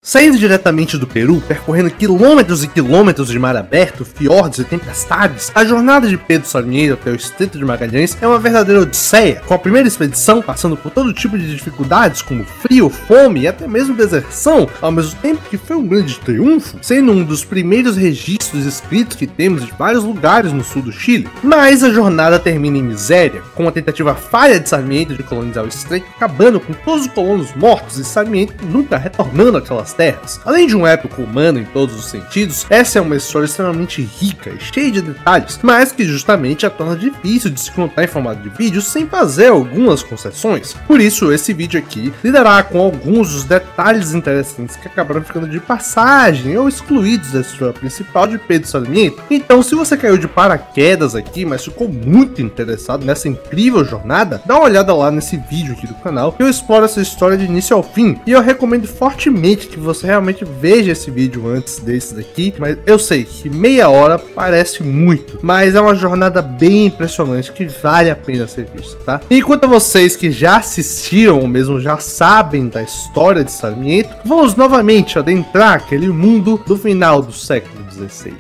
Saindo diretamente do Peru, percorrendo quilômetros e quilômetros de mar aberto, fiordes e tempestades, a jornada de Pedro Sarmiento até o Estreito de Magalhães é uma verdadeira odisseia, com a primeira expedição passando por todo tipo de dificuldades como frio, fome e até mesmo deserção, ao mesmo tempo que foi um grande triunfo, sendo um dos primeiros registros escritos que temos de vários lugares no sul do Chile. Mas a jornada termina em miséria, com a tentativa falha de Sarmiento de colonizar o Estreito, acabando com todos os colonos mortos e Sarmiento nunca retornando àquelas terras. Além de um épico humano em todos os sentidos, essa é uma história extremamente rica e cheia de detalhes, mas que justamente a torna difícil de se contar em formato de vídeo sem fazer algumas concessões. Por isso, esse vídeo aqui lidará com alguns dos detalhes interessantes que acabaram ficando de passagem ou excluídos da história principal de Pedro Sarmiento. Então, se você caiu de paraquedas aqui, mas ficou muito interessado nessa incrível jornada, dá uma olhada lá nesse vídeo aqui do canal, que eu exploro essa história de início ao fim, e eu recomendo fortemente que você realmente veja esse vídeo antes desse daqui, mas eu sei que meia hora parece muito, mas é uma jornada bem impressionante que vale a pena ser vista, tá? E quanto a vocês que já assistiram ou mesmo já sabem da história de Sarmiento, vamos novamente adentrar aquele mundo do final do século XVI.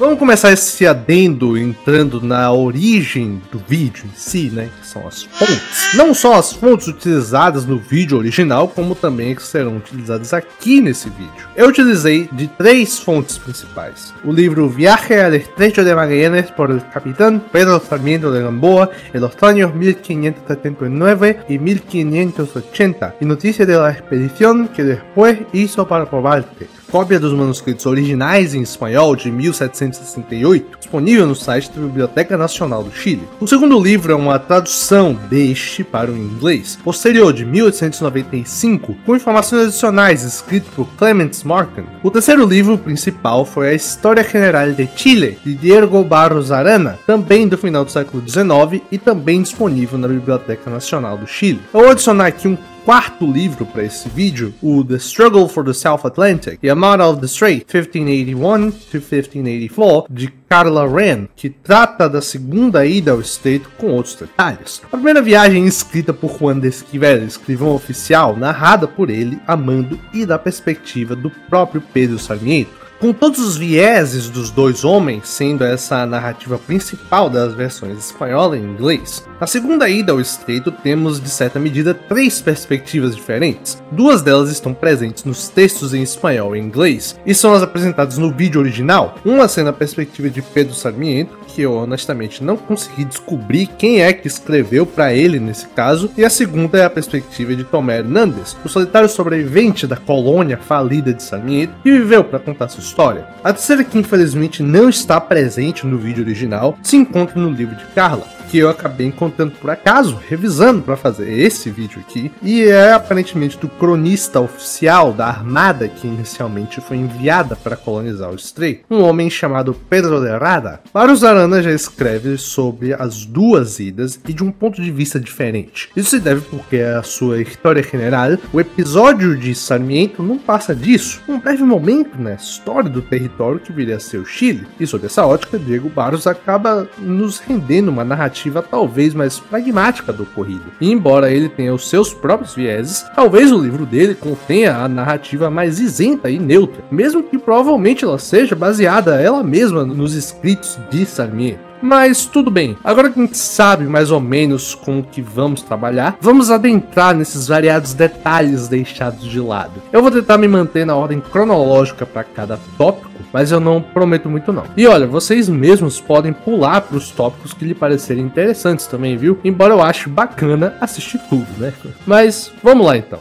Vamos começar esse adendo entrando na origem do vídeo em si, né? Que são as fontes. Não só as fontes utilizadas no vídeo original, como também que serão utilizadas aqui nesse vídeo. Eu utilizei de 3 fontes principais. O livro Viaje al Estrecho de Magallanes por el Capitán Pedro Sarmiento de Gamboa en los años 1579 y 1580 y Noticias de la expedición que después hizo para Cobarte. Cópia dos manuscritos originais em espanhol de 1768, disponível no site da Biblioteca Nacional do Chile. O segundo livro é uma tradução deste para o inglês, posterior de 1895, com informações adicionais escrito por Clements Markham. O terceiro livro principal foi a História General de Chile, de Diego Barros Arana, também do final do século XIX e também disponível na Biblioteca Nacional do Chile. Eu vou adicionar aqui um quarto livro para esse vídeo, o The Struggle for the South Atlantic, The Amount of the Strait, 1581 to 1584, de Carla Wren, que trata da segunda ida ao estreito com outros detalhes. A primeira viagem escrita por Juan de Esquivel, escrivão oficial, narrada por ele, Amando, e da perspectiva do próprio Pedro Sarmiento. Com todos os vieses dos dois homens, sendo essa a narrativa principal das versões espanhola e inglês. Na segunda ida ao estreito temos, de certa medida, 3 perspectivas diferentes. 2 delas estão presentes nos textos em espanhol e inglês, e são as apresentadas no vídeo original, uma sendo a perspectiva de Pedro Sarmiento, que eu honestamente não consegui descobrir quem é que escreveu para ele nesse caso, e a segunda é a perspectiva de Tomé Hernández, o solitário sobrevivente da colônia falida de Sarmiento, que viveu para contar sua história. A terceira, que infelizmente não está presente no vídeo original, se encontra no livro de Carla, que eu acabei encontrando por acaso, revisando para fazer esse vídeo aqui, e é aparentemente do cronista oficial da armada que inicialmente foi enviada para colonizar o estreito, um homem chamado Pedro de Rada. Barros Arana já escreve sobre as 2 idas e de um ponto de vista diferente. Isso se deve porque a sua História General, o episódio de Sarmiento, não passa disso, um breve momento na história do território que viria a ser o Chile, e sob essa ótica, Diego Barros acaba nos rendendo uma narrativa talvez mais pragmática do ocorrido. E embora ele tenha os seus próprios vieses, talvez o livro dele contenha a narrativa mais isenta e neutra, mesmo que provavelmente ela seja baseada ela mesma nos escritos de Sarmiento. Mas tudo bem, agora que a gente sabe mais ou menos com o que vamos trabalhar, vamos adentrar nesses variados detalhes deixados de lado. Eu vou tentar me manter na ordem cronológica para cada tópico, mas eu não prometo muito não. E olha, vocês mesmos podem pular para os tópicos que lhe parecerem interessantes também, viu? Embora eu ache bacana assistir tudo, né? Mas vamos lá então.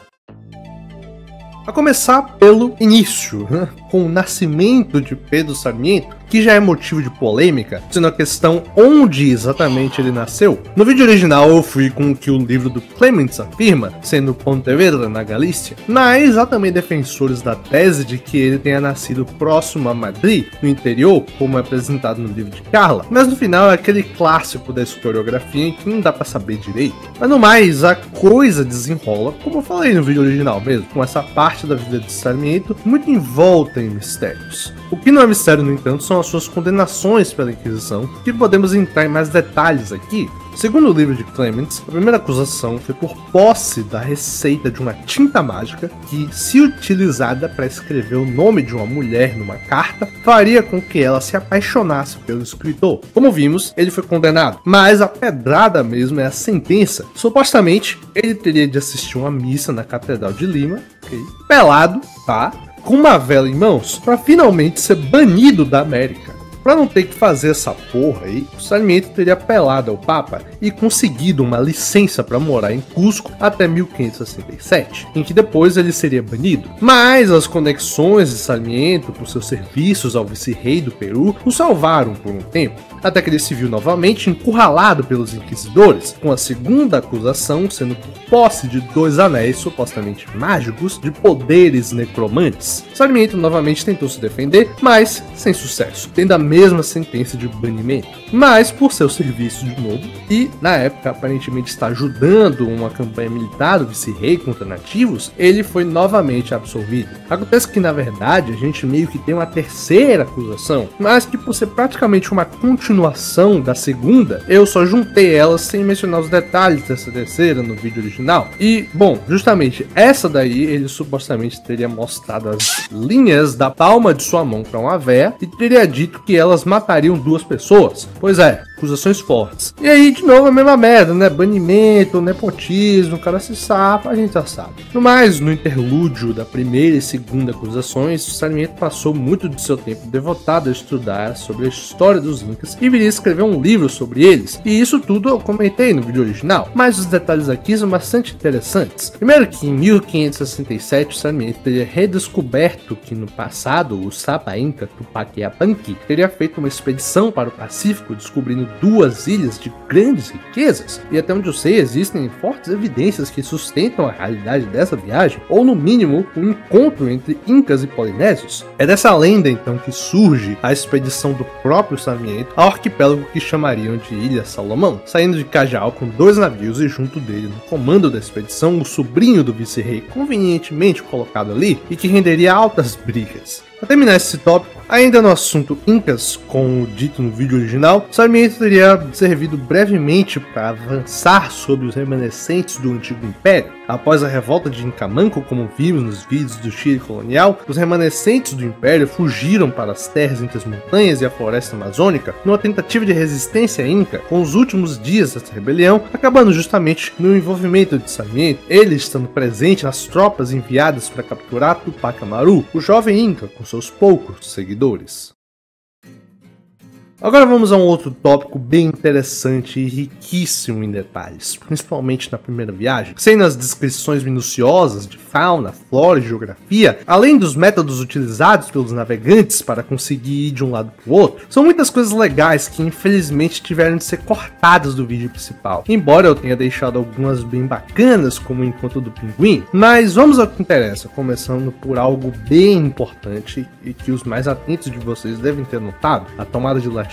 A começar pelo início, né? Com o nascimento de Pedro Sarmiento, que já é motivo de polêmica, sendo a questão onde exatamente ele nasceu. No vídeo original eu fui com o que o livro do Clements afirma, sendo Pontevedra, na Galícia, mas há também defensores da tese de que ele tenha nascido próximo a Madrid, no interior, como é apresentado no livro de Carla, mas no final é aquele clássico da historiografia em que não dá pra saber direito. Mas no mais, a coisa desenrola, como eu falei no vídeo original mesmo, com essa parte da vida de Sarmiento muito envolta em mistérios. O que não é mistério, no entanto, são as suas condenações pela Inquisição, que podemos entrar em mais detalhes aqui. Segundo o livro de Clements, a primeira acusação foi por posse da receita de uma tinta mágica que, se utilizada para escrever o nome de uma mulher numa carta, faria com que ela se apaixonasse pelo escritor. Como vimos, ele foi condenado, mas a pedrada mesmo é a sentença. Supostamente, ele teria de assistir uma missa na Catedral de Lima, pelado, tá? Com uma vela em mãos, para finalmente ser banido da América. Para não ter que fazer essa porra aí, o Sarmiento teria apelado ao Papa e conseguido uma licença para morar em Cusco até 1567, em que depois ele seria banido. Mas as conexões de Sarmiento por seus serviços ao vice-rei do Peru o salvaram por um tempo, até que ele se viu novamente encurralado pelos inquisidores, com a segunda acusação sendo por posse de 2 anéis supostamente mágicos de poderes necromantes. Sarmiento novamente tentou se defender, mas sem sucesso, tendo a mesma sentença de banimento, mas por seus serviços de novo, e na época aparentemente está ajudando uma campanha militar do vice-rei contra nativos, ele foi novamente absolvido. Acontece que na verdade a gente meio que tem uma terceira acusação, mas que por ser praticamente uma continuação da segunda, eu só juntei elas sem mencionar os detalhes dessa terceira no vídeo original. E, bom, justamente essa daí ele supostamente teria mostrado as linhas da palma de sua mão para uma véia e teria dito que elas matariam 2 pessoas. Pois é, acusações fortes. E aí, de novo, a mesma merda, né? Banimento, nepotismo, o cara se safa, a gente já sabe. No mais, no interlúdio da primeira e segunda acusações, o Sarmiento passou muito de seu tempo devotado a estudar sobre a história dos Incas e viria escrever um livro sobre eles. E isso tudo eu comentei no vídeo original, mas os detalhes aqui são bastante interessantes. Primeiro que em 1567 o Sarmiento teria redescoberto que no passado o Sapa Inca Tupac Yapanqui teria feito uma expedição para o Pacífico descobrindo 2 ilhas de grandes riquezas, e até onde eu sei existem fortes evidências que sustentam a realidade dessa viagem, ou no mínimo um encontro entre incas e polinésios. É dessa lenda então que surge a expedição do próprio Sarmiento ao arquipélago que chamariam de Ilha Salomão, saindo de Cajal com 2 navios e junto dele no comando da expedição o sobrinho do vice-rei convenientemente colocado ali e que renderia altas brigas. Para terminar esse tópico, ainda no assunto Incas, como dito no vídeo original, Sarmiento teria servido brevemente para avançar sobre os remanescentes do antigo império. Após a revolta de Inca Manco, como vimos nos vídeos do Chile colonial, os remanescentes do império fugiram para as terras entre as montanhas e a floresta amazônica numa tentativa de resistência inca, com os últimos dias dessa rebelião acabando justamente no envolvimento de Sarmiento, ele estando presente nas tropas enviadas para capturar Tupac Amaru, o jovem inca com seus poucos seguidores. Agora vamos a um outro tópico bem interessante e riquíssimo em detalhes, principalmente na primeira viagem, sem nas descrições minuciosas de fauna, flora e geografia, além dos métodos utilizados pelos navegantes para conseguir ir de um lado para o outro. São muitas coisas legais que infelizmente tiveram de ser cortadas do vídeo principal, embora eu tenha deixado algumas bem bacanas, como o encontro do pinguim, mas vamos ao que interessa, começando por algo bem importante e que os mais atentos de vocês devem ter notado: a tomada de latitudes.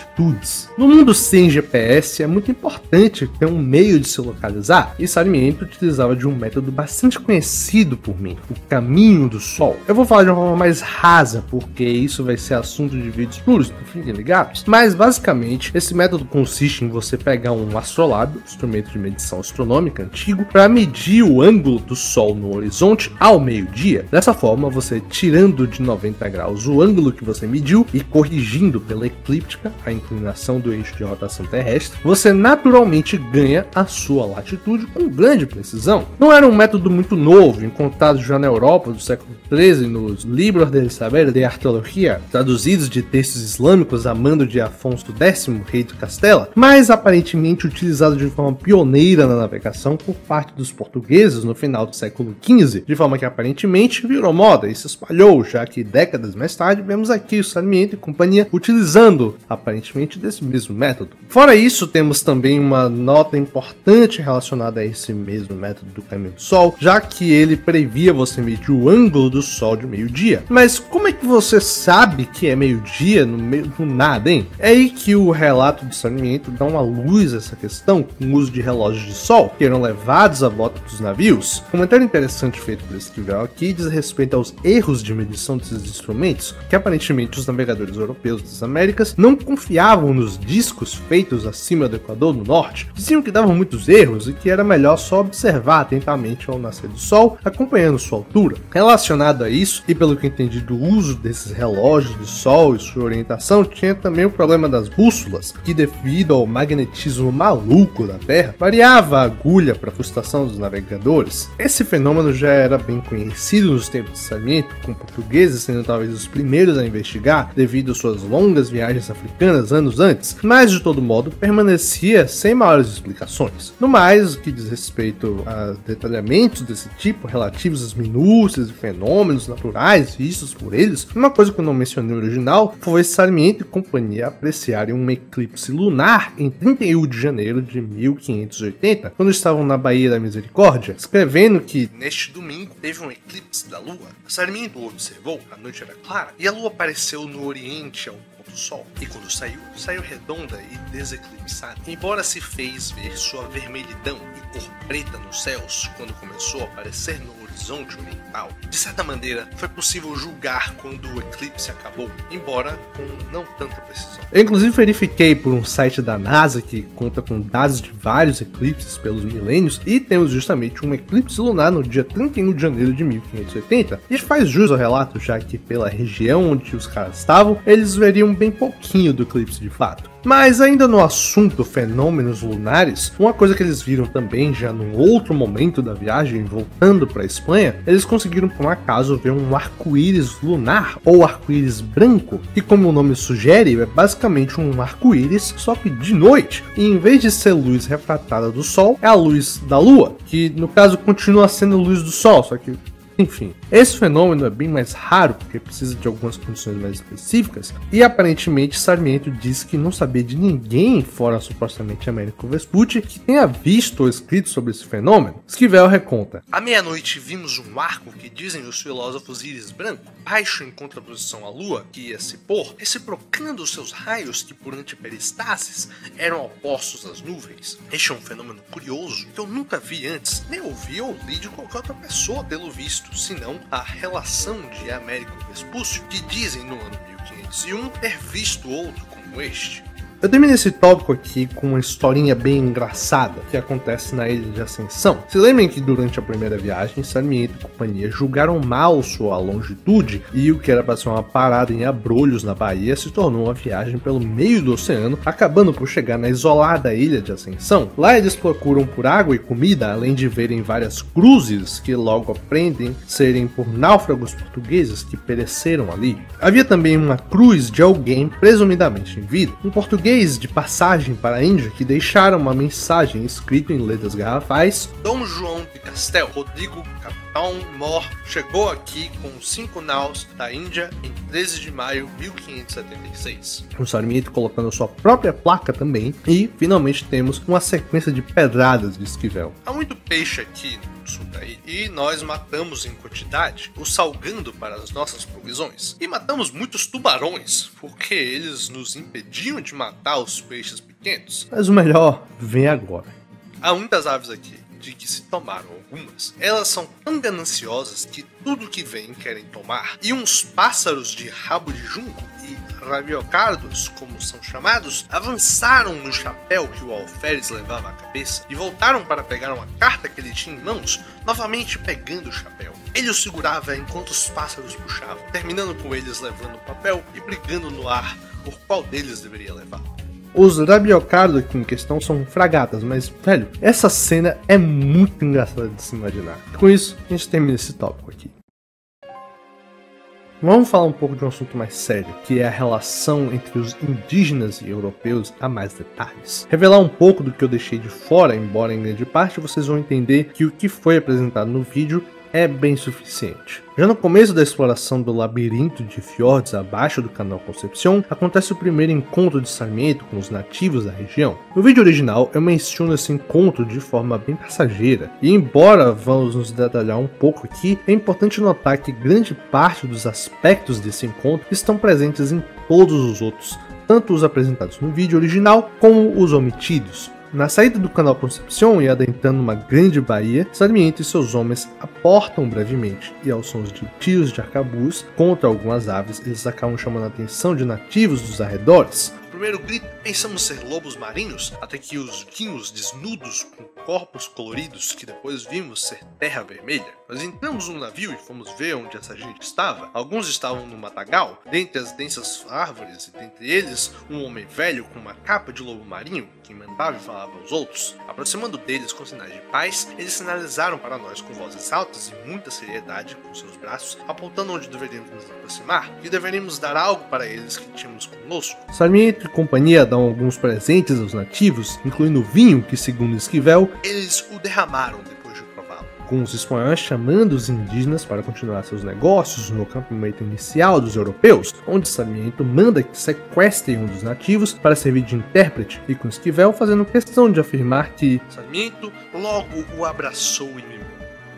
No mundo sem GPS é muito importante ter um meio de se localizar, e Sarmiento utilizava de um método bastante conhecido por mim, o caminho do sol. Eu vou falar de uma forma mais rasa, porque isso vai ser assunto de vídeos futuros, então fiquem ligados, mas basicamente esse método consiste em você pegar um astrolábio, instrumento de medição astronômica antigo, para medir o ângulo do sol no horizonte ao meio-dia. Dessa forma, você tirando de 90 graus o ângulo que você mediu e corrigindo pela eclíptica a inclinação do eixo de rotação terrestre, você naturalmente ganha a sua latitude com grande precisão. Não era um método muito novo, encontrado já na Europa do século XIII nos Libros del Saber de Arqueologia, traduzidos de textos islâmicos a mando de Afonso X, rei de Castela, mas aparentemente utilizado de forma pioneira na navegação por parte dos portugueses no final do século XV, de forma que aparentemente virou moda e se espalhou, já que décadas mais tarde vemos aqui o Sarmiento e companhia utilizando aparentemente desse mesmo método. Fora isso, temos também uma nota importante relacionada a esse mesmo método do caminho do sol, já que ele previa você medir o ângulo do sol de meio-dia. Mas como é que você sabe que é meio-dia no meio do nada, hein? É aí que o relato do Sarmiento dá uma luz a essa questão, com o uso de relógios de sol, que eram levados à bota dos navios. Um comentário interessante feito por esse livro aqui diz respeito aos erros de medição desses instrumentos, que aparentemente os navegadores europeus das Américas não confiavam confiavam nos discos feitos acima do Equador no norte, diziam que davam muitos erros e que era melhor só observar atentamente ao nascer do Sol, acompanhando sua altura. Relacionado a isso, e pelo que entendi do uso desses relógios do Sol e sua orientação, tinha também o problema das bússolas, que devido ao magnetismo maluco da Terra, variava a agulha para a frustração dos navegadores. Esse fenômeno já era bem conhecido nos tempos de Sarmiento, com portugueses sendo talvez os primeiros a investigar devido às suas longas viagens africanas anos antes, mas de todo modo permanecia sem maiores explicações. No mais, o que diz respeito a detalhamentos desse tipo relativos às minúcias e fenômenos naturais vistos por eles, uma coisa que eu não mencionei no original foi Sarmiento e companhia apreciarem um eclipse lunar em 31 de janeiro de 1580, quando estavam na Baía da Misericórdia, escrevendo que neste domingo teve um eclipse da lua. Sarmiento observou, a noite era clara, e a lua apareceu no oriente ao pôr do sol, e quando saiu redonda e deseclipsada. Embora se fez ver sua vermelhidão e cor preta nos céus quando começou a aparecer no horizonte oriental, de certa maneira foi possível julgar quando o eclipse acabou, embora com não tanta precisão. Eu inclusive verifiquei por um site da NASA que conta com dados de vários eclipses pelos milênios, e temos justamente um eclipse lunar no dia 31 de janeiro de 1580. E faz jus ao relato, já que pela região onde os caras estavam, eles veriam bem pouquinho do eclipse de fato. Mas ainda no assunto fenômenos lunares, uma coisa que eles viram também já num outro momento da viagem, voltando para a Espanha, eles conseguiram por um acaso ver um arco-íris lunar, ou arco-íris branco, que como o nome sugere, é basicamente um arco-íris, só que de noite, e em vez de ser luz refratada do Sol, é a luz da Lua, que no caso continua sendo luz do Sol, só que enfim, esse fenômeno é bem mais raro porque precisa de algumas condições mais específicas, e aparentemente Sarmiento disse que não sabia de ninguém, fora supostamente Américo Vespucci, que tenha visto ou escrito sobre esse fenômeno. Esquivel reconta: à meia-noite vimos um arco que dizem os filósofos íris branco, baixo em contraposição à lua, que ia se pôr, reciprocando seus raios que por antiperistases eram opostos às nuvens. Este é um fenômeno curioso que eu nunca vi antes, nem ouvi ou li de qualquer outra pessoa tê-lo visto, senão a relação de Américo Vespucci, que dizem no ano 1501 ter visto outro como este. Eu terminei esse tópico aqui com uma historinha bem engraçada que acontece na Ilha de Ascensão. Se lembrem que durante a primeira viagem, Sarmiento e companhia julgaram mal sua longitude, e o que era para ser uma parada em Abrolhos na Bahia se tornou uma viagem pelo meio do oceano, acabando por chegar na isolada Ilha de Ascensão. Lá eles procuram por água e comida, além de verem várias cruzes que logo aprendem serem por náufragos portugueses que pereceram ali. Havia também uma cruz de alguém presumidamente em vida, um português de passagem para a Índia que deixaram uma mensagem escrita em letras garrafais: Dom João de Castel Rodrigo, capitão mor, chegou aqui com 5 naus da Índia em 13 de maio de 1576. O Sarmiento colocando sua própria placa também, e finalmente temos uma sequência de pedradas de Esquivel. Há muito peixe aqui no sul da ilha, e nós matamos em quantidade, o salgando para as nossas provisões. E matamos muitos tubarões, porque eles nos impediam de matar os peixes pequenos. Mas o melhor vem agora. Há muitas aves aqui, de que se tomaram algumas. Elas são tão gananciosas que tudo que vem querem tomar. E uns pássaros de rabo de junco e rabiocardos, como são chamados, avançaram no chapéu que o alferes levava à cabeça e voltaram para pegar uma carta que ele tinha em mãos, novamente pegando o chapéu. Ele o segurava enquanto os pássaros puxavam, terminando com eles levando o papel e brigando no ar por qual deles deveria levar. Os rabiocardos aqui em questão são fragatas, mas, velho, essa cena é muito engraçada de se imaginar. Com isso, a gente termina esse tópico aqui. Vamos falar um pouco de um assunto mais sério, que é a relação entre os indígenas e europeus a mais detalhes. Revelar um pouco do que eu deixei de fora, embora em grande parte vocês vão entender que o que foi apresentado no vídeo é bem suficiente. Já no começo da exploração do labirinto de fiordes abaixo do canal Concepción, acontece o primeiro encontro de Sarmiento com os nativos da região. No vídeo original, eu menciono esse encontro de forma bem passageira, e embora vamos nos detalhar um pouco aqui, é importante notar que grande parte dos aspectos desse encontro estão presentes em todos os outros, tanto os apresentados no vídeo original como os omitidos. Na saída do canal Concepción e adentrando uma grande baía, Sarmiento e seus homens aportam brevemente, e aos sons de tiros de arcabuz contra algumas aves, eles acabam chamando a atenção de nativos dos arredores. primeiro grito, pensamos ser lobos marinhos, até que os vimos desnudos com corpos coloridos que depois vimos ser terra vermelha. Nós entramos num navio e fomos ver onde essa gente estava. Alguns estavam no matagal, dentre as densas árvores, e dentre eles um homem velho com uma capa de lobo marinho, que mandava e falava aos outros. Aproximando deles com sinais de paz, eles sinalizaram para nós com vozes altas e muita seriedade com seus braços, apontando onde deveríamos nos aproximar, e deveríamos dar algo para eles que tínhamos conosco. Sarmiento e companhia dão alguns presentes aos nativos, incluindo vinho que, segundo Esquivel, eles o derramaram depois de prová-lo. Com os espanhóis chamando os indígenas para continuar seus negócios no acampamento inicial dos europeus, onde Sarmiento manda que sequestrem um dos nativos para servir de intérprete, e com Esquivel fazendo questão de afirmar que Sarmiento logo o abraçou e mimou.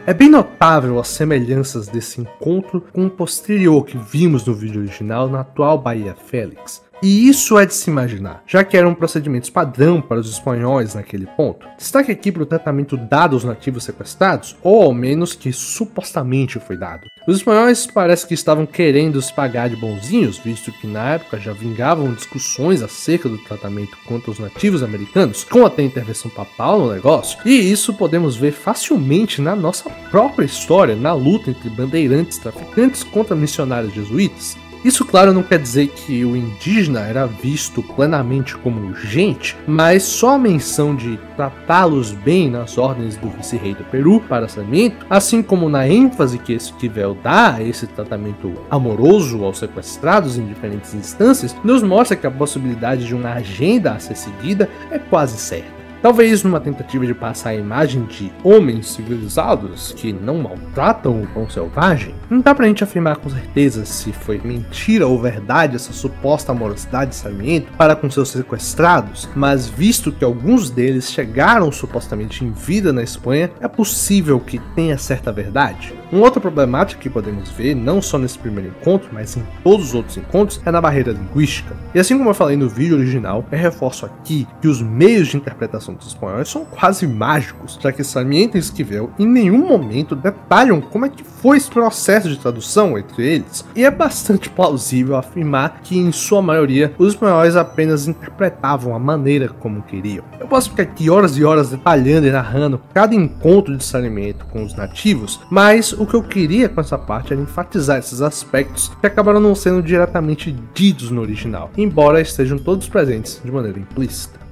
É bem notável as semelhanças desse encontro com o posterior que vimos no vídeo original na atual Bahia Félix. E isso é de se imaginar, já que eram procedimentos padrão para os espanhóis naquele ponto. Destaque aqui para o tratamento dado aos nativos sequestrados, ou ao menos que supostamente foi dado. Os espanhóis parece que estavam querendo se pagar de bonzinhos, visto que na época já vingavam discussões acerca do tratamento contra os nativos americanos, com até intervenção papal no negócio, e isso podemos ver facilmente na nossa própria história, na luta entre bandeirantes traficantes contra missionários jesuítas. Isso, claro, não quer dizer que o indígena era visto plenamente como gente, mas só a menção de tratá-los bem nas ordens do vice-rei do Peru para Sarmiento, assim como na ênfase que Esquivel dá a esse tratamento amoroso aos sequestrados em diferentes instâncias, nos mostra que a possibilidade de uma agenda a ser seguida é quase certa. Talvez numa tentativa de passar a imagem de homens civilizados que não maltratam o pão selvagem. Não dá pra gente afirmar com certeza se foi mentira ou verdade essa suposta amorosidade de Sarmiento para com seus sequestrados, mas visto que alguns deles chegaram supostamente em vida na Espanha, é possível que tenha certa verdade. Uma outra problemática que podemos ver, não só nesse primeiro encontro, mas em todos os outros encontros, é na barreira linguística. E assim como eu falei no vídeo original, eu reforço aqui que os meios de interpretação dos espanhóis são quase mágicos, já que Sarmiento e Esquivel em nenhum momento detalham como é que foi esse processo de tradução entre eles, e é bastante plausível afirmar que em sua maioria os espanhóis apenas interpretavam a maneira como queriam. Eu posso ficar aqui horas e horas detalhando e narrando cada encontro de Sarmiento com os nativos, mas o que eu queria com essa parte era enfatizar esses aspectos que acabaram não sendo diretamente ditos no original, embora estejam todos presentes de maneira implícita.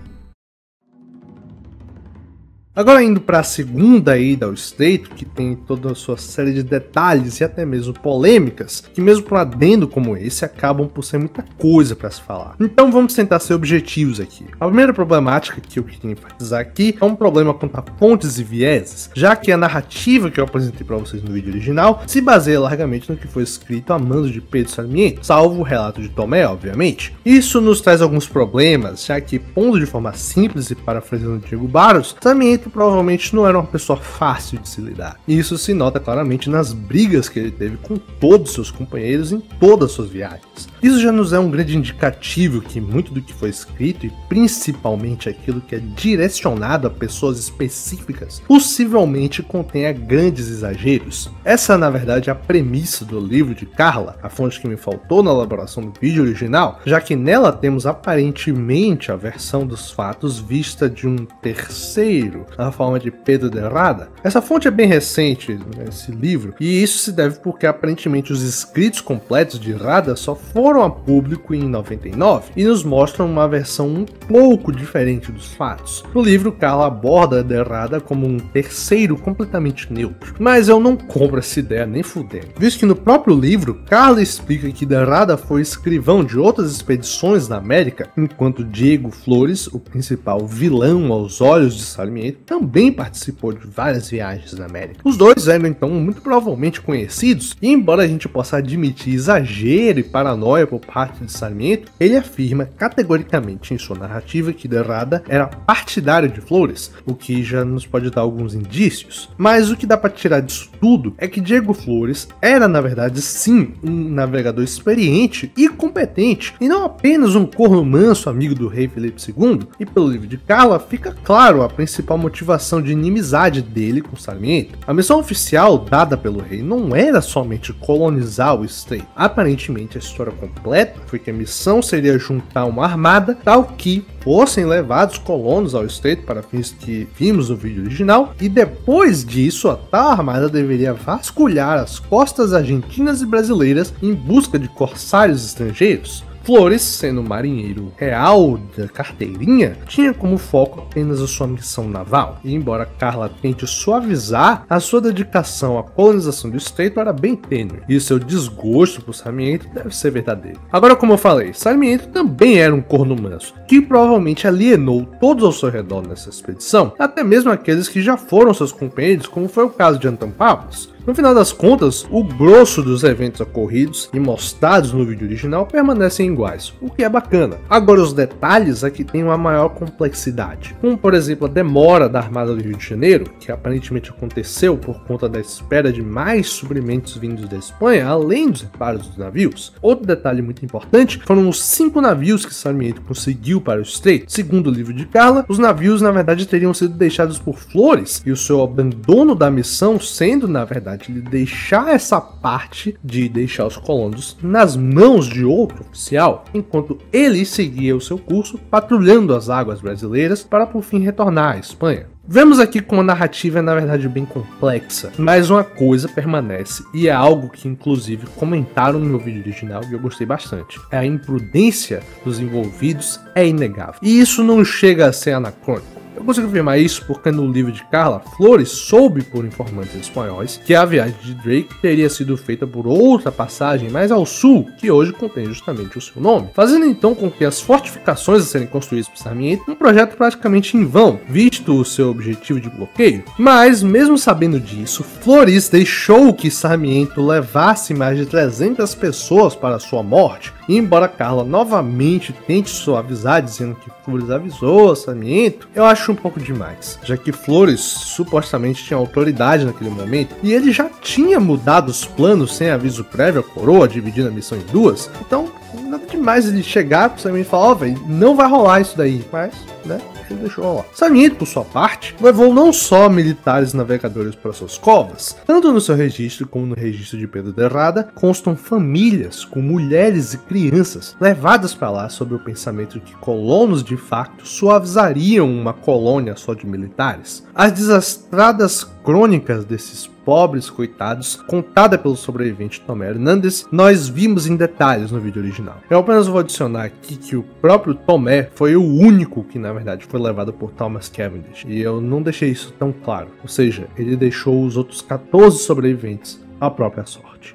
Agora indo para a segunda ida ao Estreito, que tem toda a sua série de detalhes e até mesmo polêmicas, que mesmo para um adendo como esse acabam por ser muita coisa para se falar. Então vamos tentar ser objetivos aqui. A primeira problemática que eu queria enfatizar aqui é um problema quanto a fontes e vieses, já que a narrativa que eu apresentei para vocês no vídeo original se baseia largamente no que foi escrito a mando de Pedro Sarmiento, salvo o relato de Tomé, obviamente. Isso nos traz alguns problemas, já que, pondo de forma simples e parafraseando Diego Barros, Sarmiento provavelmente não era uma pessoa fácil de se lidar. E isso se nota claramente nas brigas que ele teve com todos seus companheiros em todas suas viagens. Isso já nos é um grande indicativo que muito do que foi escrito, e principalmente aquilo que é direcionado a pessoas específicas, possivelmente contenha grandes exageros. Essa, na verdade, é a premissa do livro de Carla, a fonte que me faltou na elaboração do vídeo original, já que nela temos aparentemente a versão dos fatos vista de um terceiro, na forma de Pedro de Rada. Essa fonte é bem recente, esse livro, e isso se deve porque aparentemente os escritos completos de Rada só foram a público em 99 e nos mostram uma versão um pouco diferente dos fatos. No livro, Carla aborda de Rada como um terceiro completamente neutro, mas eu não compro essa ideia nem fudendo, visto que no próprio livro, Carla explica que de Rada foi escrivão de outras expedições na América, enquanto Diego Flores, o principal vilão aos olhos de Sarmiento, também participou de várias viagens na América. Os dois eram então muito provavelmente conhecidos, e embora a gente possa admitir exagero e paranoia por parte de Sarmiento, ele afirma categoricamente em sua narrativa que de Rada era partidário de Flores, o que já nos pode dar alguns indícios. Mas o que dá para tirar disso tudo é que Diego Flores era na verdade sim um navegador experiente e competente, e não apenas um corno manso amigo do rei Felipe II, e pelo livro de Carla fica claro a principal motivação motivação de inimizade dele com Sarmiento. A missão oficial dada pelo rei não era somente colonizar o estreito. Aparentemente, a história completa foi que a missão seria juntar uma armada tal que fossem levados colonos ao estreito para fins que vimos no vídeo original, e depois disso a tal armada deveria vasculhar as costas argentinas e brasileiras em busca de corsários estrangeiros. Flores, sendo marinheiro real da carteirinha, tinha como foco apenas a sua missão naval, e embora Carla tente suavizar, a sua dedicação à colonização do estreito era bem tênue, e seu desgosto por Sarmiento deve ser verdadeiro. Agora, como eu falei, Sarmiento também era um corno manso, que provavelmente alienou todos ao seu redor nessa expedição, até mesmo aqueles que já foram seus companheiros, como foi o caso de Antão Pavlos. No final das contas, o grosso dos eventos ocorridos e mostrados no vídeo original permanecem iguais, o que é bacana. Agora, os detalhes aqui têm uma maior complexidade, como por exemplo a demora da Armada do Rio de Janeiro, que aparentemente aconteceu por conta da espera de mais suprimentos vindos da Espanha, além dos reparos dos navios. Outro detalhe muito importante foram os 5 navios que Sarmiento conseguiu para o estreito. Segundo o livro de Carla, os navios na verdade teriam sido deixados por Flores, e o seu abandono da missão sendo na verdade de deixar essa parte de deixar os colonos nas mãos de outro oficial, enquanto ele seguia o seu curso patrulhando as águas brasileiras para por fim retornar à Espanha. Vemos aqui como a narrativa é na verdade bem complexa, mas uma coisa permanece e é algo que inclusive comentaram no meu vídeo original e eu gostei bastante. A imprudência dos envolvidos é inegável, e isso não chega a ser anacrônico. Eu consigo afirmar isso porque no livro de Carla, Flores soube por informantes espanhóis que a viagem de Drake teria sido feita por outra passagem mais ao sul, que hoje contém justamente o seu nome, fazendo então com que as fortificações a serem construídas por Sarmiento um projeto praticamente em vão, visto o seu objetivo de bloqueio. Mas, mesmo sabendo disso, Flores deixou que Sarmiento levasse mais de 300 pessoas para sua morte, e embora Carla novamente tente suavizar dizendo que Flores avisou a Sarmiento, eu acho um pouco demais, já que Flores supostamente tinha autoridade naquele momento e ele já tinha mudado os planos sem aviso prévio à coroa, dividindo a missão em duas. Então nada demais ele chegar pro Sarmiento e falar: ó, velho, não vai rolar isso daí, mas, né, ele deixou rolar. Sarmiento, por sua parte, levou não só militares navegadores para suas covas, tanto no seu registro como no registro de Pedro de Errada, constam famílias com mulheres e crianças levadas para lá sob o pensamento de que colonos de facto suavizariam uma colônia só de militares. As desastradas crônicas desses pobres coitados, contada pelo sobrevivente Tomé Hernandes, nós vimos em detalhes no vídeo original. Eu apenas vou adicionar aqui que o próprio Tomé foi o único que na verdade foi levado por Thomas Cavendish, e eu não deixei isso tão claro, ou seja, ele deixou os outros 14 sobreviventes à própria sorte.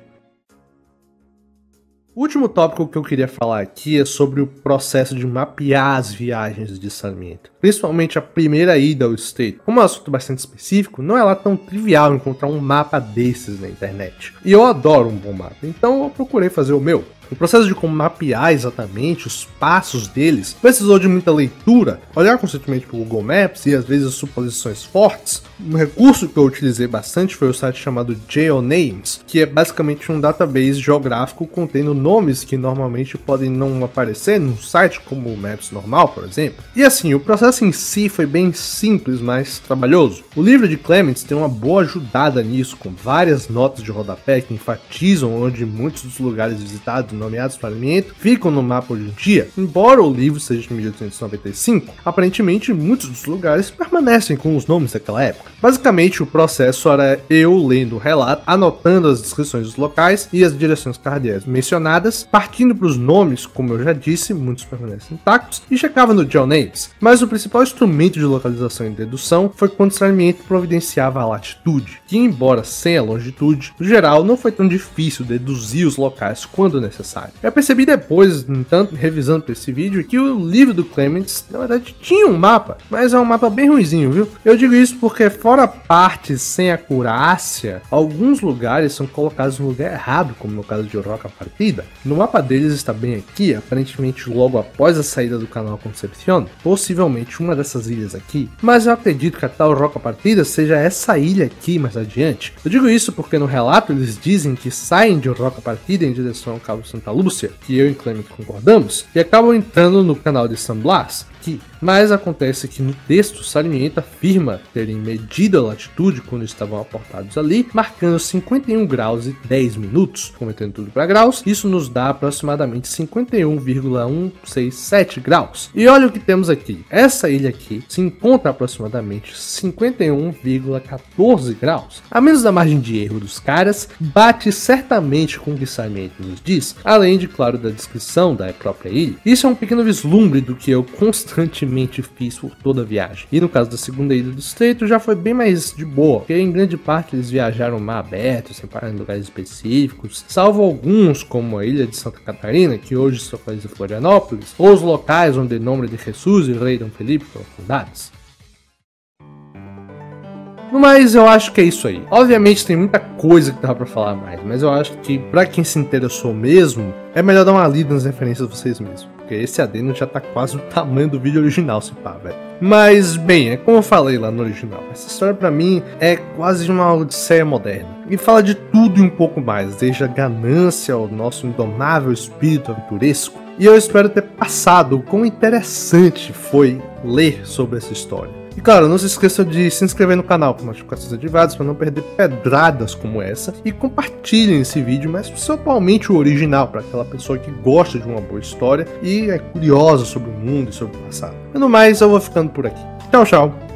O último tópico que eu queria falar aqui é sobre o processo de mapear as viagens de Sarmiento, principalmente a primeira ida ao estreito. Como é um assunto bastante específico, não é lá tão trivial encontrar um mapa desses na internet. E eu adoro um bom mapa, então eu procurei fazer o meu. O processo de como mapear exatamente os passos deles precisou de muita leitura, olhar constantemente para o Google Maps e às vezes suposições fortes. Um recurso que eu utilizei bastante foi o site chamado GeoNames, que é basicamente um database geográfico contendo nomes que normalmente podem não aparecer num site como o Maps normal, por exemplo. E assim, o processo em si foi bem simples, mas trabalhoso. O livro de Clements tem uma boa ajudada nisso, com várias notas de rodapé que enfatizam onde muitos dos lugares visitados nomeados Sarmiento ficam no mapa hoje em dia. Embora o livro seja de 1895, aparentemente muitos dos lugares permanecem com os nomes daquela época. Basicamente, o processo era eu lendo o relato, anotando as descrições dos locais e as direções cardeais mencionadas, partindo para os nomes, como eu já disse, muitos permanecem intactos, e checava no GeoNames. Mas o principal instrumento de localização e dedução foi quando Sarmiento providenciava a latitude, que embora sem a longitude, no geral não foi tão difícil deduzir os locais quando necessário. Eu percebi depois, no entanto, revisando para esse vídeo, que o livro do Clements, na verdade, tinha um mapa, mas é um mapa bem ruinzinho, viu? Eu digo isso porque, fora partes sem acurácia, alguns lugares são colocados no lugar errado, como no caso de Roca Partida. No mapa deles está bem aqui, aparentemente logo após a saída do canal Concepción, possivelmente uma dessas ilhas aqui, mas eu acredito que a tal Roca Partida seja essa ilha aqui mais adiante. Eu digo isso porque no relato eles dizem que saem de Roca Partida em direção ao Cabo San Santa Lúcia, que eu e Clement concordamos, e acabam entrando no canal de San Blas, mas acontece que no texto Sarmiento afirma terem medido a latitude quando estavam aportados ali, marcando 51 graus e 10 minutos, convertendo tudo para graus, isso nos dá aproximadamente 51,167 graus. E olha o que temos aqui, essa ilha aqui se encontra a aproximadamente 51,14 graus. A menos da margem de erro dos caras, bate certamente com o que Sarmiento nos diz, além de, claro, da descrição da própria ilha. Isso é um pequeno vislumbre do que eu constantemente fiz por toda a viagem. E no caso da segunda ilha do estreito já foi bem mais de boa, porque em grande parte eles viajaram mar aberto, sem parar em lugares específicos, salvo alguns como a ilha de Santa Catarina, que hoje se localiza em Florianópolis, ou os locais onde o nome de Jesus e rei Dom Felipe foram fundados. No mais, eu acho que é isso aí. Obviamente tem muita coisa que dá pra falar mais, mas eu acho que pra quem se interessou mesmo, é melhor dar uma lida nas referências de vocês mesmos, porque esse adendo já tá quase o tamanho do vídeo original, se pá, velho. Mas, bem, é como eu falei lá no original, essa história pra mim é quase uma odisseia moderna, e fala de tudo e um pouco mais, desde a ganância ao nosso indomável espírito aventuresco, e eu espero ter passado o quão interessante foi ler sobre essa história. E claro, não se esqueça de se inscrever no canal com notificações ativadas para não perder pedradas como essa, e compartilhem esse vídeo, mas principalmente o original, para aquela pessoa que gosta de uma boa história e é curiosa sobre o mundo e sobre o passado. E no mais, eu vou ficando por aqui. Tchau, tchau!